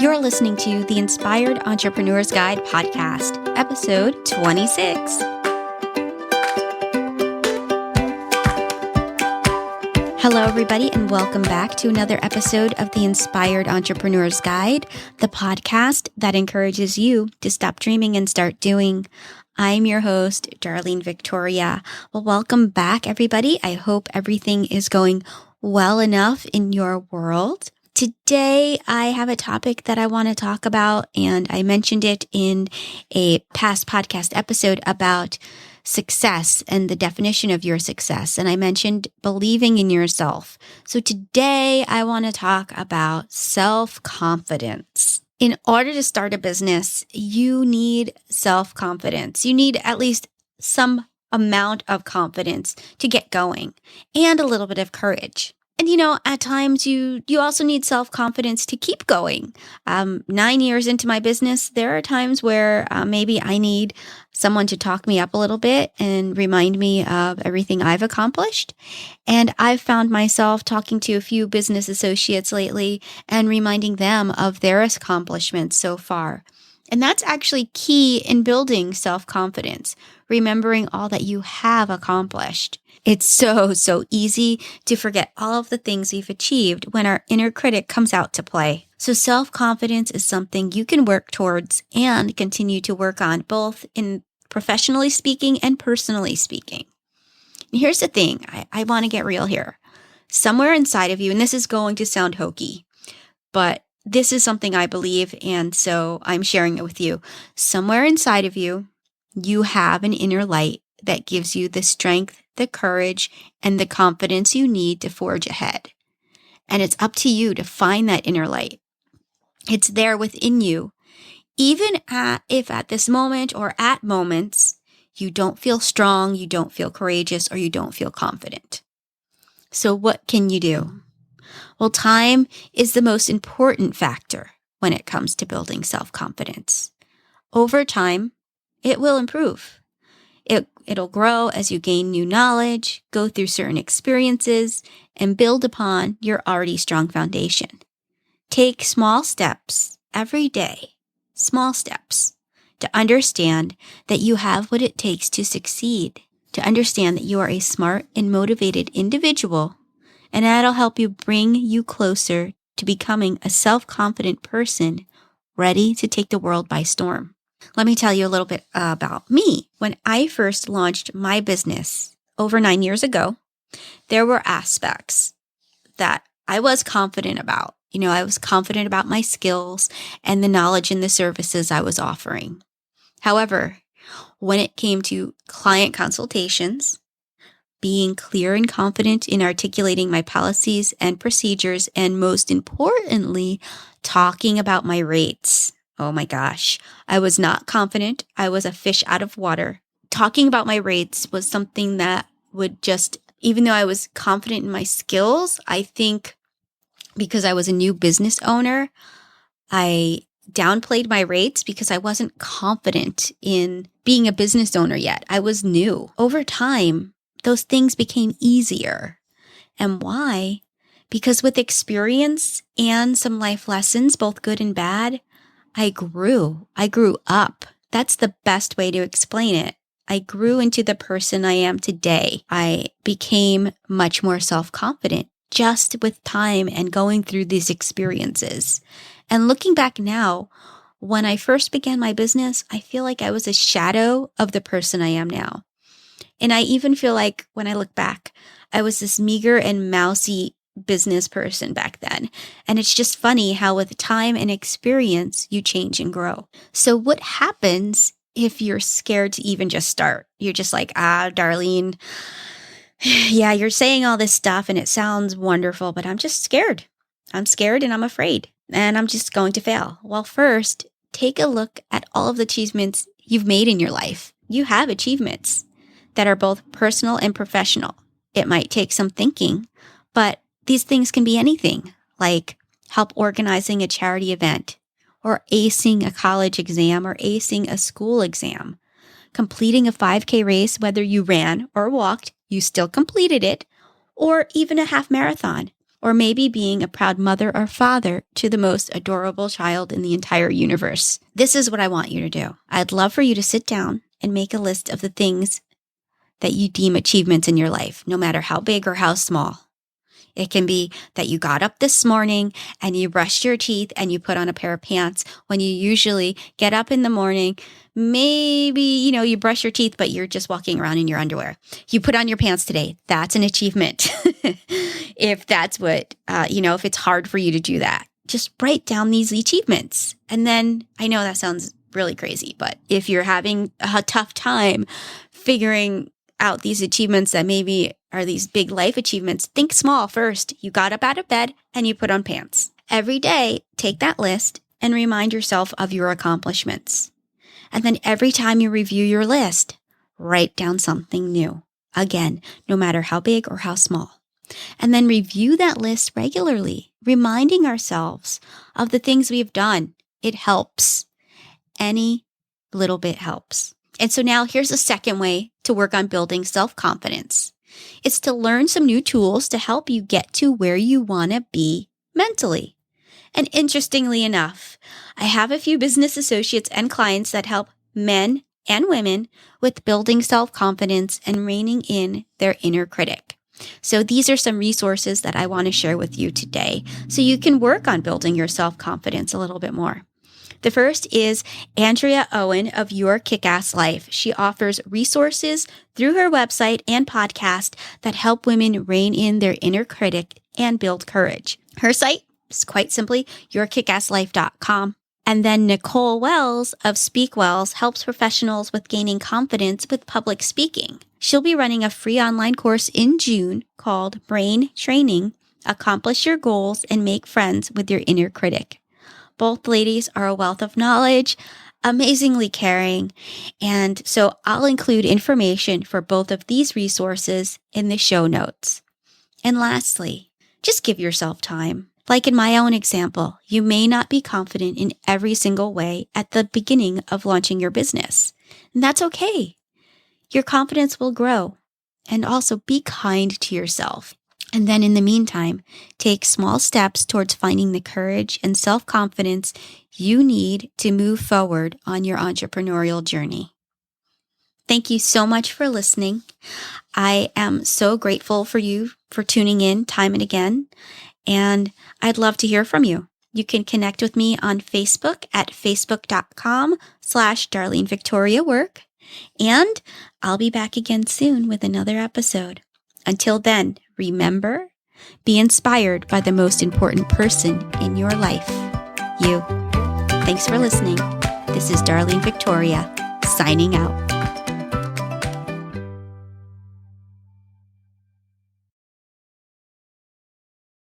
You're listening to the Inspired Entrepreneur's Guide podcast, episode 26. Hello, everybody, and welcome back to another episode of the Inspired Entrepreneur's Guide, the podcast that encourages you to stop dreaming and start doing. I'm your host, Darlene Victoria. Well, welcome back, everybody. I hope everything is going well enough in your world. Today, I have a topic that I want to talk about, and I mentioned it in a past podcast episode about success and the definition of your success. And I mentioned believing in yourself. So today, I want to talk about self-confidence. In order to start a business, you need self-confidence. You need at least some amount of confidence to get going and a little bit of courage. And, at times you also need self-confidence to keep going. 9 years into my business, there are times where maybe I need someone to talk me up a little bit and remind me of everything I've accomplished. And I've found myself talking to a few business associates lately and reminding them of their accomplishments so far. And that's actually key in building self-confidence, remembering all that you have accomplished. It's so easy to forget all of the things we've achieved when our inner critic comes out to play. So self-confidence is something you can work towards and continue to work on, both in professionally speaking and personally speaking. And here's the thing, I want to get real here. Somewhere inside of you, and this is going to sound hokey, but this is something I believe, and so I'm sharing it with you. Somewhere inside of you, you have an inner light that gives you the strength, the courage, and the confidence you need to forge ahead. And it's up to you to find that inner light. It's there within you, even if at this moment or at moments, you don't feel strong, you don't feel courageous, or you don't feel confident. So what can you do? Well, time is the most important factor when it comes to building self-confidence. Over time, it will improve. It'll grow as you gain new knowledge, go through certain experiences, and build upon your already strong foundation. Take small steps every day, small steps, to understand that you have what it takes to succeed, to understand that you are a smart and motivated individual, and that'll help you bring you closer to becoming a self-confident person ready to take the world by storm. Let me tell you a little bit about me. When I first launched my business over 9 years ago, there were aspects that I was confident about. I was confident about my skills and the knowledge and the services I was offering. However, when it came to client consultations, being clear and confident in articulating my policies and procedures, and most importantly, talking about my rates. Oh my gosh, I was not confident. I was a fish out of water. Talking about my rates was something that would just, even though I was confident in my skills, I think because I was a new business owner, I downplayed my rates because I wasn't confident in being a business owner yet. I was new. Over time, those things became easier. And why? Because with experience and some life lessons, both good and bad, I grew up. That's the best way to explain it. I grew into the person I am today. I became much more self-confident just with time and going through these experiences. And looking back now, when I first began my business, I feel like I was a shadow of the person I am now. And I even feel like when I look back, I was this meager and mousy business person back then. And it's just funny how with time and experience, you change and grow. So what happens if you're scared to even just start? You're just like, Darlene, yeah, you're saying all this stuff and it sounds wonderful, but I'm just scared. I'm scared and I'm afraid and I'm just going to fail. Well, first, take a look at all of the achievements you've made in your life. You have achievements that are both personal and professional. It might take some thinking, but these things can be anything, like help organizing a charity event, or acing a college exam, or acing a school exam, completing a 5K race, whether you ran or walked, you still completed it, or even a half marathon. or maybe being a proud mother or father to the most adorable child in the entire universe. This is what I want you to do. I'd love for you to sit down and make a list of the things that you deem achievements in your life, no matter how big or how small. It can be that you got up this morning and you brushed your teeth and you put on a pair of pants when you usually get up in the morning. Maybe, you brush your teeth, but you're just walking around in your underwear. You put on your pants today. That's an achievement. If that's what, if it's hard for you to do that, just write down these achievements. And then I know that sounds really crazy, but if you're having a tough time figuring out these achievements that maybe are these big life achievements, think small first. You got up out of bed and you put on pants. Every day, take that list and remind yourself of your accomplishments. And then every time you review your list, write down something new. Again, no matter how big or how small. And then review that list regularly, reminding ourselves of the things we've done. It helps. Any little bit helps. And so now here's a second way to work on building self-confidence. It's to learn some new tools to help you get to where you want to be mentally. And interestingly enough, I have a few business associates and clients that help men and women with building self-confidence and reining in their inner critic. So these are some resources that I want to share with you today so you can work on building your self-confidence a little bit more. The first is Andrea Owen of Your Kick-Ass Life. She offers resources through her website and podcast that help women rein in their inner critic and build courage. Her site is quite simply yourkickasslife.com. And then Nicole Wells of Speak Wells helps professionals with gaining confidence with public speaking. She'll be running a free online course in June called Brain Training, Accomplish Your Goals and Make Friends with Your Inner Critic. Both ladies are a wealth of knowledge, amazingly caring, and so I'll include information for both of these resources in the show notes. And lastly, just give yourself time. Like in my own example, you may not be confident in every single way at the beginning of launching your business, and that's okay. Your confidence will grow, and also be kind to yourself. And then in the meantime, take small steps towards finding the courage and self-confidence you need to move forward on your entrepreneurial journey. Thank you so much for listening. I am so grateful for you for tuning in time and again, and I'd love to hear from you. You can connect with me on Facebook at facebook.com/DarleneVictoriaWork, and I'll be back again soon with another episode. Until then, remember, be inspired by the most important person in your life, you. Thanks for listening. This is Darlene Victoria, signing out.